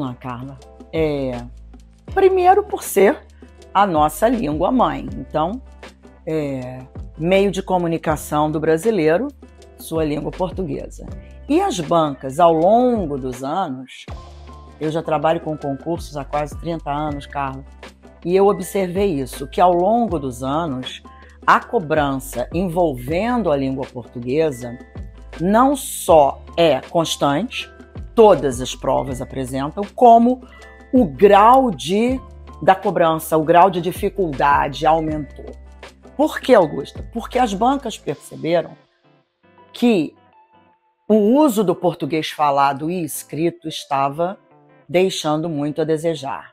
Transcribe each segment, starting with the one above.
Vamos lá, Carla. Primeiro, por ser a nossa língua mãe. Então, meio de comunicação do brasileiro, sua língua portuguesa. E as bancas, ao longo dos anos, eu já trabalho com concursos há quase 30 anos, Carla, e eu observei isso, que ao longo dos anos, a cobrança envolvendo a língua portuguesa não só é constante, todas as provas apresentam, como o grau da cobrança, o grau de dificuldade aumentou. Por que, Augusta? Porque as bancas perceberam que o uso do português falado e escrito estava deixando muito a desejar.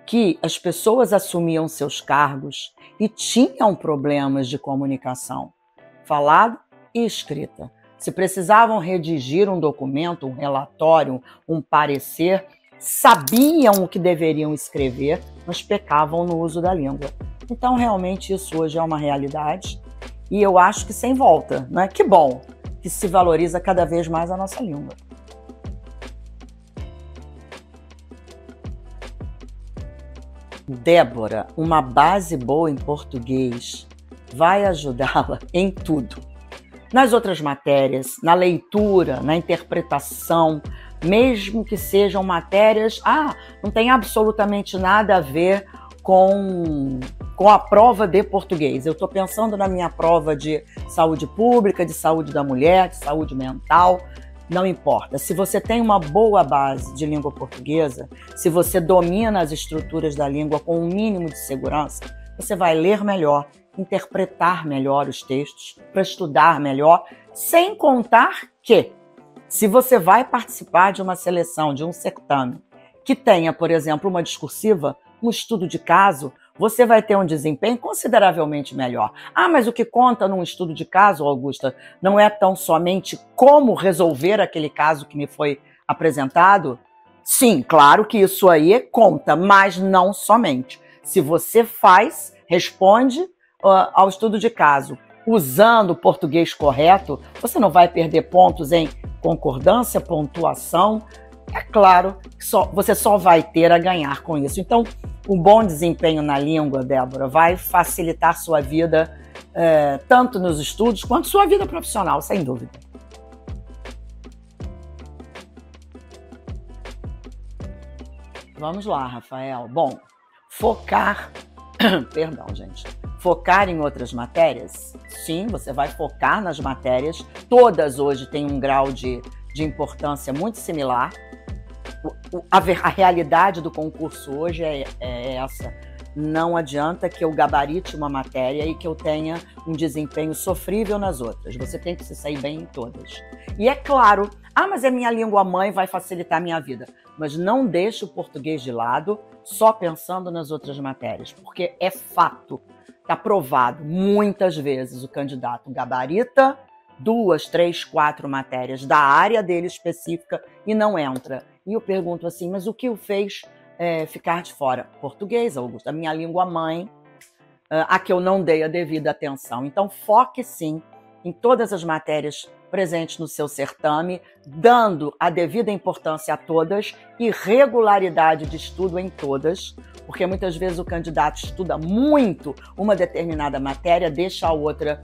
Que as pessoas assumiam seus cargos e tinham problemas de comunicação, falado e escrita. Se precisavam redigir um documento, um relatório, um parecer, sabiam o que deveriam escrever, mas pecavam no uso da língua. Então, realmente, isso hoje é uma realidade e eu acho que sem volta, né? Que bom que se valoriza cada vez mais a nossa língua. Débora, uma base boa em português vai ajudá-la em tudo. Nas outras matérias, na leitura, na interpretação, mesmo que sejam matérias, não tem absolutamente nada a ver com a prova de português. Eu estou pensando na minha prova de saúde pública, de saúde da mulher, de saúde mental, não importa. Se você tem uma boa base de língua portuguesa, se você domina as estruturas da língua com um mínimo de segurança, você vai ler melhor, interpretar melhor os textos, para estudar melhor, sem contar que, se você vai participar de uma seleção, de um certame, que tenha, por exemplo, uma discursiva, um estudo de caso, você vai ter um desempenho consideravelmente melhor. Mas o que conta num estudo de caso, Augusta, não é tão somente como resolver aquele caso que me foi apresentado? Sim, claro que isso aí conta, mas não somente. Se você responde ao estudo de caso usando o português correto, você não vai perder pontos em concordância, pontuação. É claro que você só vai ter a ganhar com isso. Então, um bom desempenho na língua, Débora, vai facilitar sua vida, tanto nos estudos quanto sua vida profissional, sem dúvida. Vamos lá, Rafael. Bom, focar em outras matérias? Sim, você vai focar nas matérias. Todas hoje têm um grau de importância muito similar. A realidade do concurso hoje é essa. Não adianta que eu gabarite uma matéria e que eu tenha um desempenho sofrível nas outras. Você tem que se sair bem em todas. E é claro, mas é minha língua mãe, vai facilitar a minha vida. Mas não deixe o português de lado só pensando nas outras matérias, porque é fato, está provado, muitas vezes o candidato gabarita 2, 3, 4 matérias da área dele específica e não entra. E eu pergunto assim, mas o que o fez ficar de fora? Português, Augusto, a minha língua mãe, a que eu não dei a devida atenção. Então foque sim em todas as matérias presentes no seu certame, dando a devida importância a todas e regularidade de estudo em todas, porque muitas vezes o candidato estuda muito uma determinada matéria, deixa a outra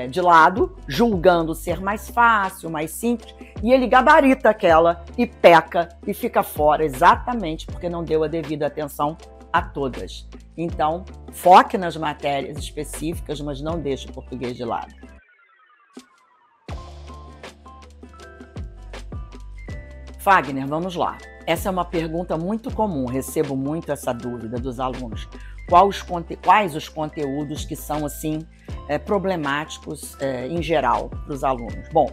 de lado, julgando ser mais fácil, mais simples, e ele gabarita aquela e peca e fica fora exatamente porque não deu a devida atenção a todas. Então, foque nas matérias específicas, mas não deixe o português de lado. Fagner, vamos lá. Essa é uma pergunta muito comum, recebo muito essa dúvida dos alunos. Quais os conteúdos que são assim problemáticos em geral para os alunos? Bom,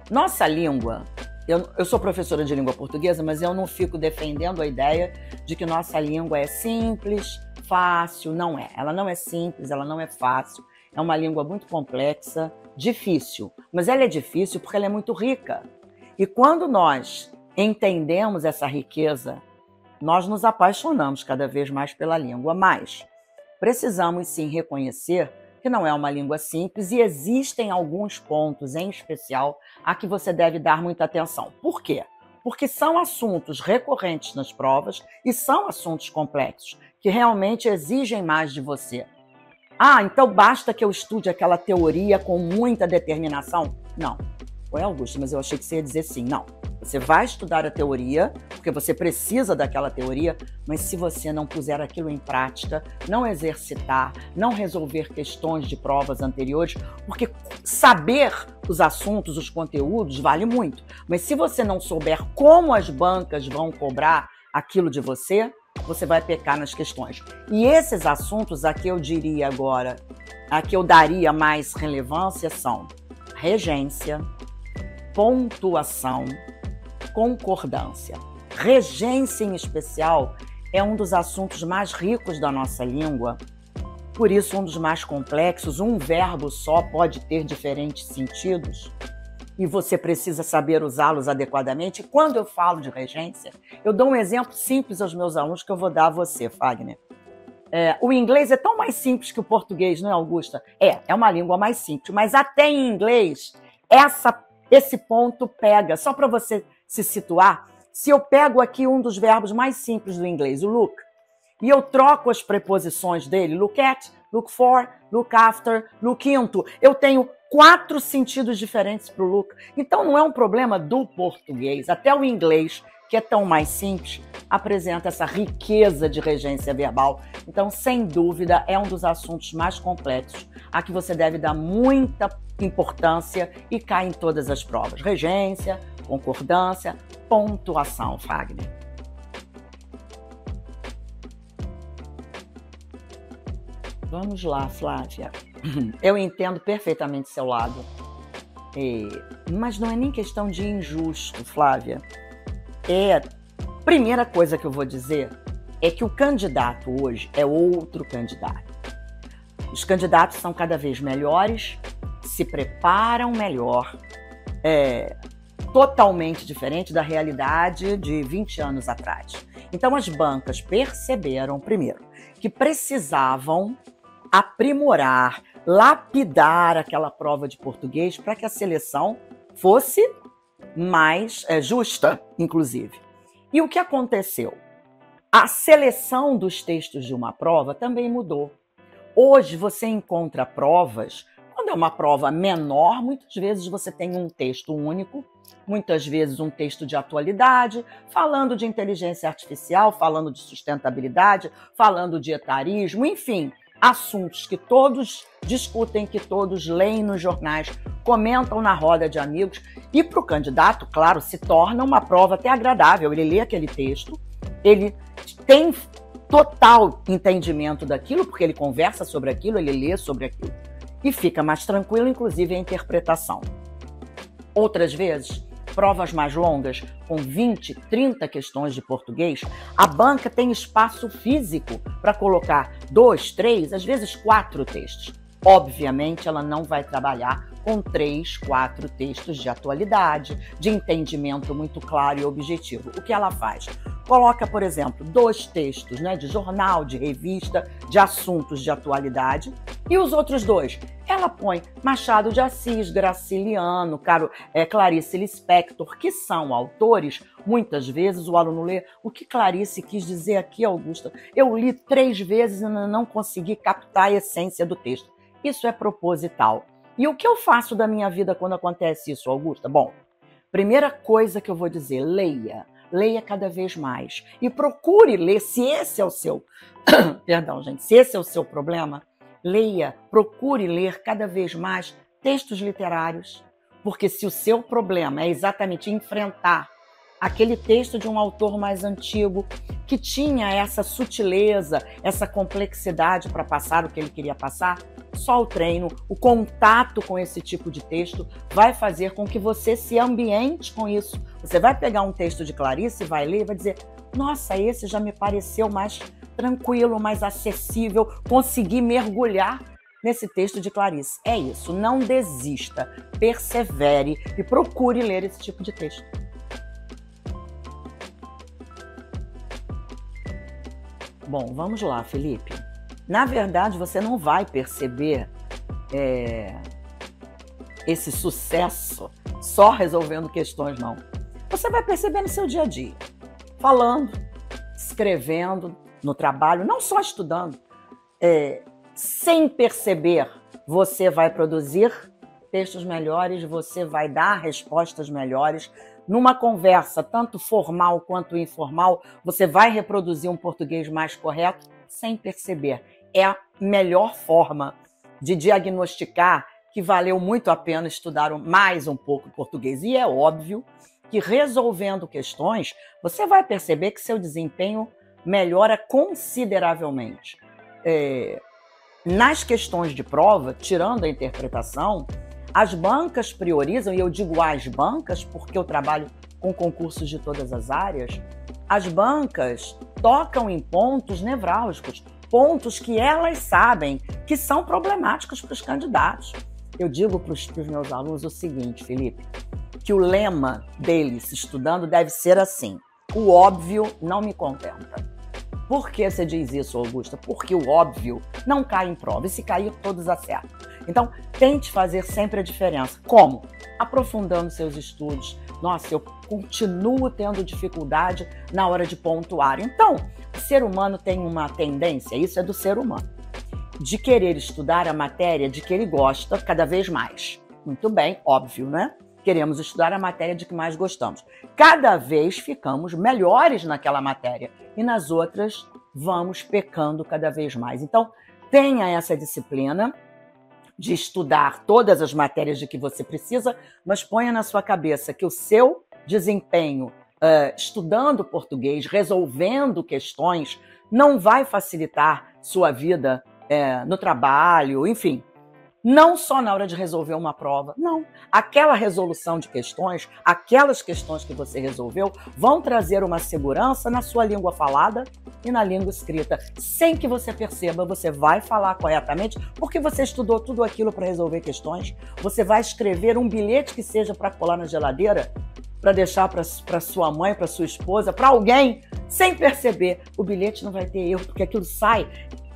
nossa língua, eu sou professora de língua portuguesa, mas eu não fico defendendo a ideia de que nossa língua é simples, fácil, não é. Ela não é simples, ela não é fácil, é uma língua muito complexa, difícil, mas ela é difícil porque ela é muito rica. E quando nós entendemos essa riqueza, nós nos apaixonamos cada vez mais pela língua, mas precisamos sim reconhecer que não é uma língua simples e existem alguns pontos em especial a que você deve dar muita atenção. Por quê? porque são assuntos recorrentes nas provas e são assuntos complexos, que realmente exigem mais de você. Ah, então basta que eu estude aquela teoria com muita determinação? Não. Ué, Augusto, mas eu achei que você ia dizer sim. Não. Você vai estudar a teoria, porque você precisa daquela teoria, mas se você não puser aquilo em prática, não exercitar, não resolver questões de provas anteriores, porque saber os assuntos, os conteúdos, vale muito. Mas se você não souber como as bancas vão cobrar aquilo de você, você vai pecar nas questões. E esses assuntos, a que eu diria agora, a que eu daria mais relevância são regência, pontuação, concordância. Regência, em especial, é um dos assuntos mais ricos da nossa língua, por isso um dos mais complexos. Um verbo só pode ter diferentes sentidos e você precisa saber usá-los adequadamente. E quando eu falo de regência, eu dou um exemplo simples aos meus alunos que eu vou dar a você, Fagner. O inglês é tão mais simples que o português, não é, Augusta? É uma língua mais simples, mas até em inglês, esse ponto pega. Só para você se situar, se eu pego aqui um dos verbos mais simples do inglês, o look, e eu troco as preposições dele, look at, look for, look after, look into, eu tenho 4 sentidos diferentes para o look. Então não é um problema do português, até o inglês, que é tão mais simples, apresenta essa riqueza de regência verbal. Então, sem dúvida, é um dos assuntos mais complexos, a que você deve dar muita importância e cai em todas as provas. Regência, concordância, pontuação, Fagner. Vamos lá, Flávia. Eu entendo perfeitamente seu lado, mas não é nem questão de injusto, Flávia. Primeira coisa que eu vou dizer é que o candidato hoje é outro candidato. Os candidatos são cada vez melhores, se preparam melhor, totalmente diferente da realidade de 20 anos atrás. Então as bancas perceberam, primeiro, que precisavam aprimorar, lapidar aquela prova de português para que a seleção fosse mais justa, inclusive. E o que aconteceu? A seleção dos textos de uma prova também mudou. Hoje você encontra provas, quando é uma prova menor, muitas vezes você tem um texto único, muitas vezes um texto de atualidade, falando de inteligência artificial, falando de sustentabilidade, falando de etarismo, enfim, assuntos que todos discutem, que todos leem nos jornais, comentam na roda de amigos, e para o candidato, claro, se torna uma prova até agradável. Ele lê aquele texto, ele tem total entendimento daquilo, porque ele conversa sobre aquilo, ele lê sobre aquilo, e fica mais tranquilo, inclusive, a interpretação. Outras vezes, provas mais longas, com 20, 30 questões de português, a banca tem espaço físico para colocar 2, 3, às vezes 4 textos. Obviamente, ela não vai trabalhar com 3, 4 textos de atualidade, de entendimento muito claro e objetivo. O que ela faz? Coloca, por exemplo, 2 textos, de jornal, de revista, de assuntos de atualidade, e os outros 2? Ela põe Machado de Assis, Graciliano, Clarice Lispector, que são autores. Muitas vezes o aluno lê o que Clarice quis dizer aqui, Augusta. Eu li 3 vezes e não consegui captar a essência do texto. Isso é proposital. E o que eu faço da minha vida quando acontece isso, Augusta? Bom, primeira coisa que eu vou dizer, leia. Leia cada vez mais. E procure ler, se esse é o seu... Perdão, gente. Se esse é o seu problema, leia, procure ler cada vez mais textos literários. Porque se o seu problema é exatamente enfrentar aquele texto de um autor mais antigo, que tinha essa sutileza, essa complexidade para passar o que ele queria passar, só o treino, o contato com esse tipo de texto vai fazer com que você se ambiente com isso. Você vai pegar um texto de Clarice, vai ler e vai dizer, nossa, esse já me pareceu mais tranquilo, mais acessível, consegui mergulhar nesse texto de Clarice. É isso, não desista, persevere e procure ler esse tipo de texto. Bom, vamos lá, Felipe. Na verdade, você não vai perceber esse sucesso só resolvendo questões, não. Você vai perceber no seu dia a dia, falando, escrevendo, no trabalho, não só estudando. Sem perceber, você vai produzir textos melhores, você vai dar respostas melhores. Numa conversa, tanto formal quanto informal, você vai reproduzir um português mais correto sem perceber. É a melhor forma de diagnosticar que valeu muito a pena estudar mais um pouco português. E é óbvio que resolvendo questões, você vai perceber que seu desempenho melhora consideravelmente. Nas questões de prova, tirando a interpretação, as bancas priorizam, e eu digo as bancas porque eu trabalho com concursos de todas as áreas, as bancas tocam em pontos nevrálgicos, pontos que elas sabem que são problemáticos para os candidatos. Eu digo para os meus alunos o seguinte, Felipe, que o lema deles estudando deve ser assim: o óbvio não me contenta. Por que você diz isso, Augusta? Porque o óbvio não cai em prova, e se cair, todos acertam. Então, tente fazer sempre a diferença. Como? Aprofundando seus estudos. Nossa, eu continuo tendo dificuldade na hora de pontuar. Então, o ser humano tem uma tendência, isso é do ser humano, de querer estudar a matéria de que ele gosta cada vez mais. Muito bem, óbvio, né? Queremos estudar a matéria de que mais gostamos. Cada vez ficamos melhores naquela matéria e nas outras vamos pecando cada vez mais. Então, tenha essa disciplina de estudar todas as matérias de que você precisa, mas ponha na sua cabeça que o seu desempenho estudando português, resolvendo questões, não vai facilitar sua vida no trabalho, enfim. Não só na hora de resolver uma prova, não. Aquela resolução de questões, aquelas questões que você resolveu, vão trazer uma segurança na sua língua falada e na língua escrita. Sem que você perceba, você vai falar corretamente, porque você estudou tudo aquilo para resolver questões. Você vai escrever um bilhete que seja para colar na geladeira, para deixar para sua mãe, para sua esposa, para alguém, sem perceber. O bilhete não vai ter erro, porque aquilo sai,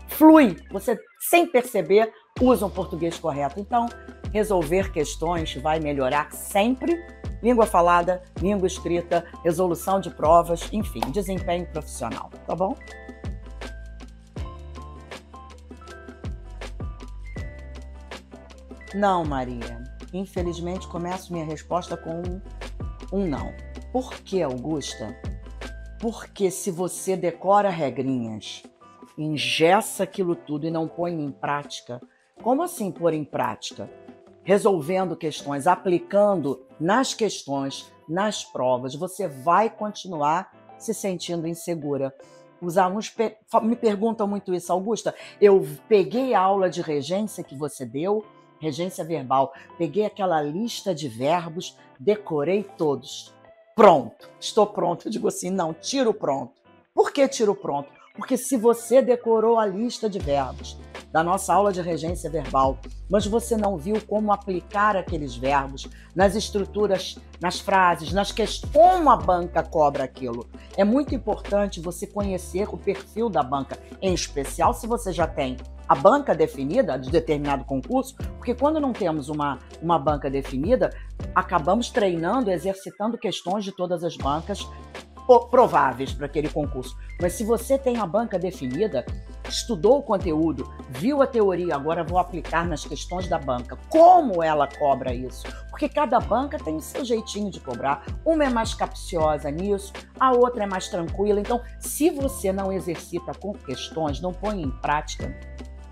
flui. Você, sem perceber, usa um português correto. Então, resolver questões vai melhorar sempre. Língua falada, língua escrita, resolução de provas, enfim, desempenho profissional. Tá bom? Não, Maria. Infelizmente, começo minha resposta com um não. Por que, Augusta? Porque se você decora regrinhas, engessa aquilo tudo e não põe em prática. Como assim pôr em prática? Resolvendo questões, aplicando nas questões, nas provas, você vai continuar se sentindo insegura. Os alunos me perguntam muito isso, Augusta. Eu peguei a aula de regência que você deu, regência verbal, peguei aquela lista de verbos, decorei todos. Pronto, estou pronto. Eu digo assim, não, tiro pronto. Por que tiro pronto? Porque se você decorou a lista de verbos da nossa aula de regência verbal, mas você não viu como aplicar aqueles verbos nas estruturas, nas frases, nas questões, como a banca cobra aquilo. É muito importante você conhecer o perfil da banca, em especial se você já tem a banca definida de determinado concurso, porque quando não temos uma banca definida, acabamos treinando, exercitando questões de todas as bancas prováveis para aquele concurso. Mas se você tem a banca definida, estudou o conteúdo, viu a teoria, agora vou aplicar nas questões da banca. Como ela cobra isso? Porque cada banca tem o seu jeitinho de cobrar. Uma é mais capciosa nisso, a outra é mais tranquila. Então, se você não exercita com questões, não põe em prática,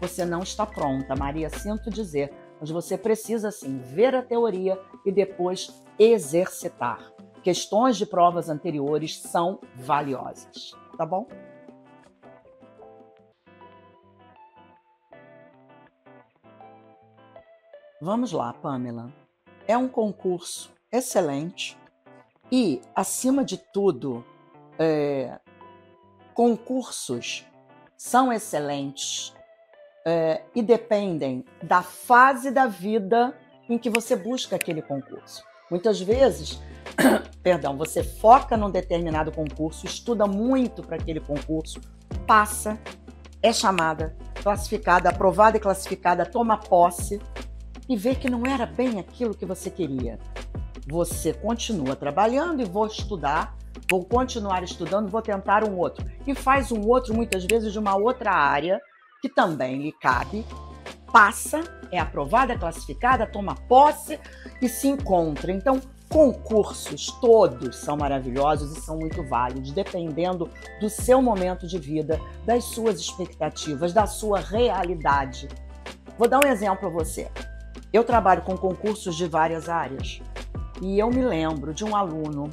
você não está pronta, Maria, sinto dizer. Mas você precisa, sim, ver a teoria e depois exercitar. Questões de provas anteriores são valiosas, tá bom? Vamos lá, Pamela. É um concurso excelente e, acima de tudo, concursos são excelentes e dependem da fase da vida em que você busca aquele concurso. Muitas vezes, você foca num determinado concurso, estuda muito para aquele concurso, passa, é chamada, classificada, aprovada e classificada, toma posse e vê que não era bem aquilo que você queria. Você continua trabalhando e vou estudar, vou continuar estudando, vou tentar um outro. E faz um outro, muitas vezes, de uma outra área que também lhe cabe, passa, é aprovada, é classificada, toma posse e se encontra. Então, concursos todos são maravilhosos e são muito válidos, dependendo do seu momento de vida, das suas expectativas, da sua realidade. Vou dar um exemplo para você. Eu trabalho com concursos de várias áreas e eu me lembro de um aluno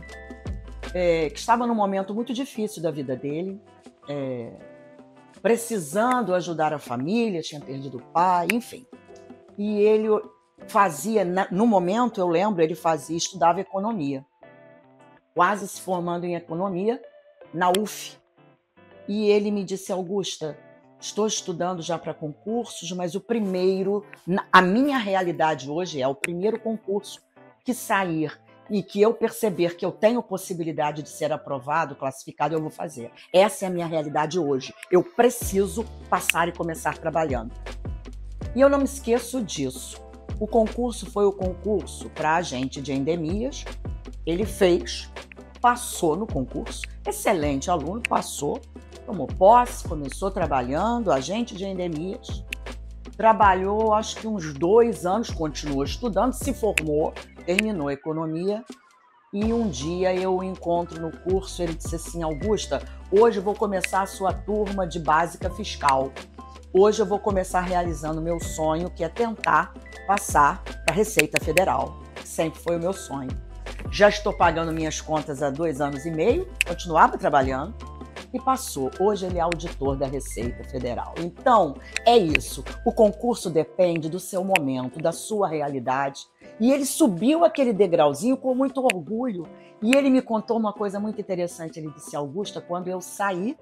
que estava num momento muito difícil da vida dele, precisando ajudar a família, tinha perdido o pai, enfim. E ele fazia, no momento, eu lembro, ele estudava economia, quase se formando em economia na UF. E ele me disse: Augusta, estou estudando já para concursos, mas o primeiro, a minha realidade hoje é o primeiro concurso que sair e que eu perceber que eu tenho possibilidade de ser aprovado, classificado, eu vou fazer. Essa é a minha realidade hoje. Eu preciso passar e começar trabalhando. E eu não me esqueço disso. O concurso foi o concurso para agente de endemias. Ele fez, passou no concurso, excelente aluno, passou, tomou posse, começou trabalhando, agente de endemias. Trabalhou acho que uns 2 anos, continuou estudando, se formou, terminou a economia. E um dia eu o encontro no curso, ele disse assim: Augusta, hoje eu vou começar a sua turma de básica fiscal. Hoje eu vou começar realizando o meu sonho, que é tentar passar para a Receita Federal. Sempre foi o meu sonho. Já estou pagando minhas contas há 2 anos e meio, continuava trabalhando e passou. Hoje ele é auditor da Receita Federal. Então, é isso. O concurso depende do seu momento, da sua realidade. E ele subiu aquele degrauzinho com muito orgulho. E ele me contou uma coisa muito interessante. Ele disse: Augusta, quando eu saí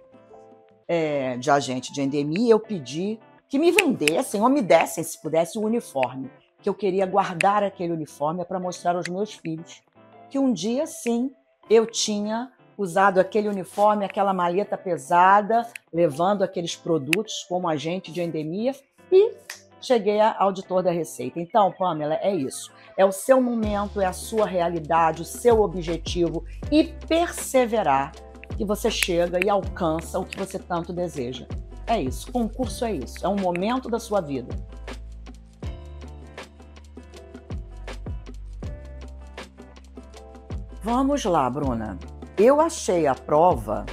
de agente de endemia, eu pedi que me vendessem ou me dessem, se pudesse, o uniforme, que eu queria guardar aquele uniforme para mostrar aos meus filhos que um dia, sim, eu tinha usado aquele uniforme, aquela maleta pesada, levando aqueles produtos como agente de endemia e cheguei a auditor da Receita. Então, Pamela, é isso. É o seu momento, é a sua realidade, o seu objetivo e perseverar que você chega e alcança o que você tanto deseja. É isso, concurso é isso, é um momento da sua vida. Vamos lá, Bruna. Eu achei a prova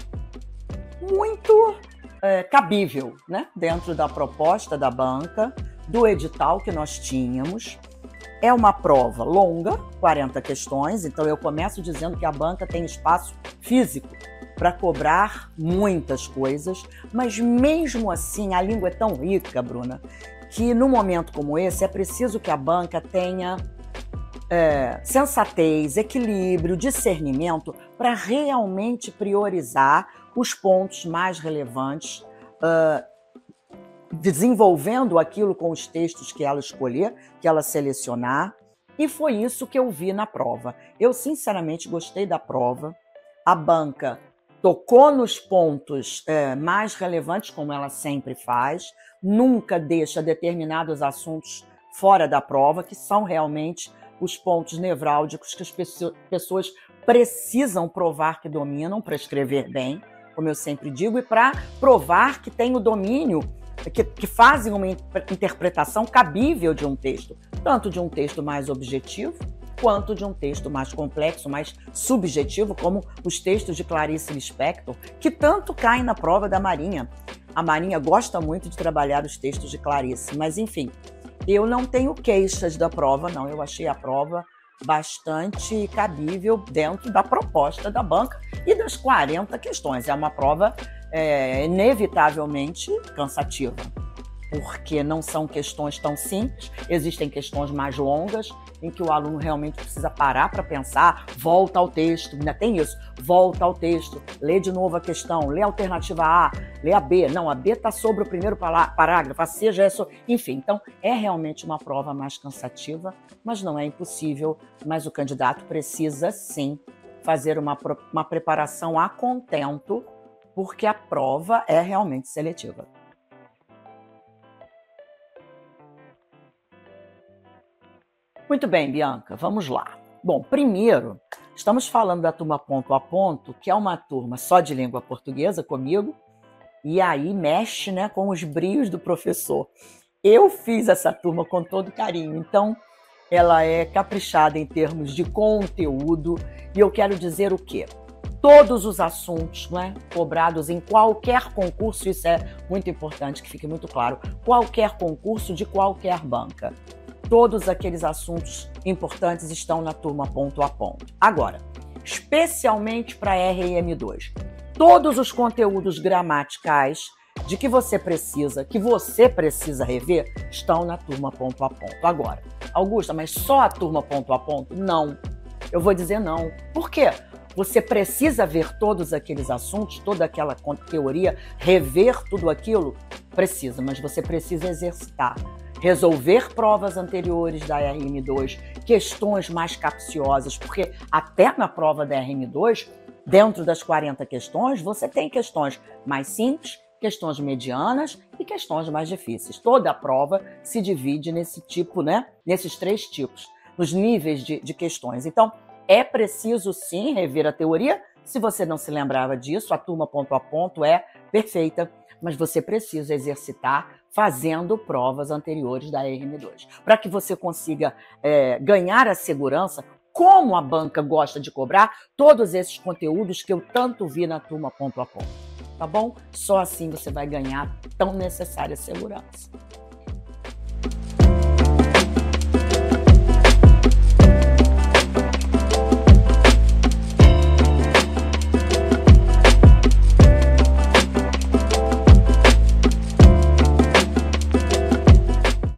muito cabível, né? Dentro da proposta da banca, do edital que nós tínhamos. É uma prova longa, 40 questões, então eu começo dizendo que a banca tem espaço físico para cobrar muitas coisas, mas mesmo assim a língua é tão rica, Bruna, que num momento como esse é preciso que a banca tenha sensatez, equilíbrio, discernimento para realmente priorizar os pontos mais relevantes, desenvolvendo aquilo com os textos que ela escolher, que ela selecionar. E foi isso que eu vi na prova. Eu, sinceramente, gostei da prova. A banca tocou nos pontos mais relevantes, como ela sempre faz, nunca deixa determinados assuntos fora da prova, que são realmente os pontos nevrálgicos que as pessoas precisam provar que dominam para escrever bem, como eu sempre digo, e para provar que tem o domínio, que fazem uma interpretação cabível de um texto, tanto de um texto mais objetivo, quanto de um texto mais complexo, mais subjetivo, como os textos de Clarice Lispector, que tanto caem na prova da Marinha. A Marinha gosta muito de trabalhar os textos de Clarice, mas enfim, eu não tenho queixas da prova, não. Eu achei a prova bastante cabível dentro da proposta da banca e das 40 questões. É uma prova inevitavelmente cansativa, porque não são questões tão simples, existem questões mais longas, em que o aluno realmente precisa parar para pensar, volta ao texto, ainda tem isso, volta ao texto, lê de novo a questão, lê a alternativa A, lê a B, não, a B está sobre o primeiro parágrafo, a C já é sobre... Enfim, então é realmente uma prova mais cansativa, mas não é impossível, mas o candidato precisa sim fazer uma preparação a contento, porque a prova é realmente seletiva. Muito bem, Bianca, vamos lá. Bom, primeiro, estamos falando da turma ponto a ponto, que é uma turma só de língua portuguesa comigo, e aí mexe, né, com os brios do professor. Eu fiz essa turma com todo carinho, então ela é caprichada em termos de conteúdo, e eu quero dizer o quê? Todos os assuntos, né, cobrados em qualquer concurso, isso é muito importante que fique muito claro, qualquer concurso de qualquer banca. Todos aqueles assuntos importantes estão na turma ponto a ponto. Agora, especialmente para RM2, todos os conteúdos gramaticais de que você precisa rever, estão na turma ponto a ponto. Agora, Augusta, mas só a turma ponto a ponto? Não. Eu vou dizer não. Por quê? Você precisa ver todos aqueles assuntos, toda aquela teoria, rever tudo aquilo? Precisa, mas você precisa exercitar. Resolver provas anteriores da RM2, questões mais capciosas, porque até na prova da RM2, dentro das 40 questões, você tem questões mais simples, questões medianas e questões mais difíceis. Toda a prova se divide nesse tipo, né? Nesses 3 tipos, nos níveis de questões. Então, é preciso sim rever a teoria. Se você não se lembrava disso, a turma ponto a ponto é perfeita, mas você precisa exercitar fazendo provas anteriores da RM2, para que você consiga ganhar a segurança, como a banca gosta de cobrar, todos esses conteúdos que eu tanto vi na turma ponto a ponto. Tá bom? Só assim você vai ganhar tão necessária segurança.